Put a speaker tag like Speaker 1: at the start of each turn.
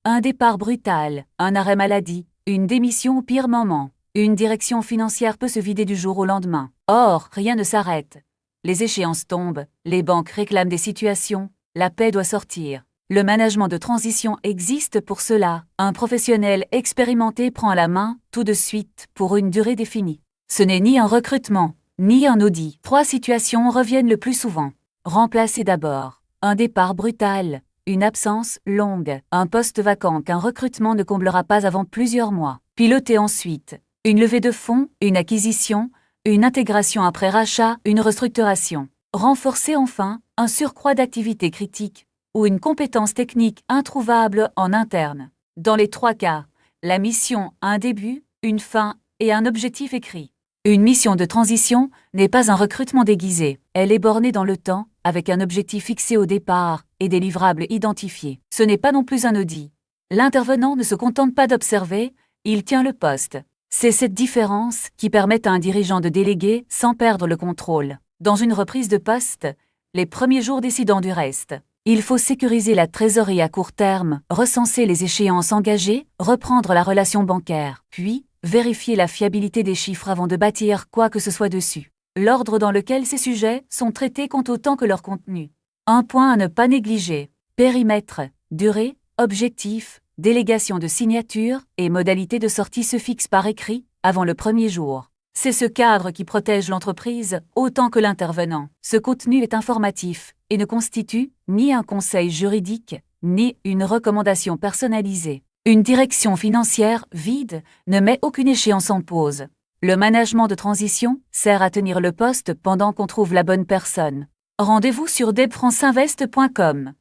Speaker 1: Un départ brutal, un arrêt maladie, une démission au pire moment. Une direction financière peut se vider du jour au lendemain. Or, rien ne s'arrête. Les échéances tombent, les banques réclament des situations, la paix doit sortir. Le management de transition existe pour cela. Un professionnel expérimenté prend la main, tout de suite, pour une durée définie. Ce n'est ni un recrutement, ni un audit. 3 situations reviennent le plus souvent. Remplacer d'abord. Un départ brutal. Une absence longue, un poste vacant qu'un recrutement ne comblera pas avant plusieurs mois. Piloter ensuite. Une levée de fonds, une acquisition, une intégration après rachat, une restructuration. Renforcer enfin un surcroît d'activité critique ou une compétence technique introuvable en interne. Dans les 3 cas, la mission a un début, une fin et un objectif écrit. Une mission de transition n'est pas un recrutement déguisé, elle est bornée dans le temps, avec un objectif fixé au départ et des livrables identifiés. Ce n'est pas non plus un audit. L'intervenant ne se contente pas d'observer, il tient le poste. C'est cette différence qui permet à un dirigeant de déléguer sans perdre le contrôle. Dans une reprise de poste, les premiers jours décidant du reste. Il faut sécuriser la trésorerie à court terme, recenser les échéances engagées, reprendre la relation bancaire, puis vérifier la fiabilité des chiffres avant de bâtir quoi que ce soit dessus. L'ordre dans lequel ces sujets sont traités compte autant que leur contenu. Un point à ne pas négliger. Périmètre, durée, objectif, délégation de signature et modalité de sortie se fixent par écrit avant le premier jour. C'est ce cadre qui protège l'entreprise autant que l'intervenant. Ce contenu est informatif et ne constitue ni un conseil juridique, ni une recommandation personnalisée. Une direction financière vide ne met aucune échéance en pause. Le management de transition sert à tenir le poste pendant qu'on trouve la bonne personne. Rendez-vous sur debfranceinvest.com.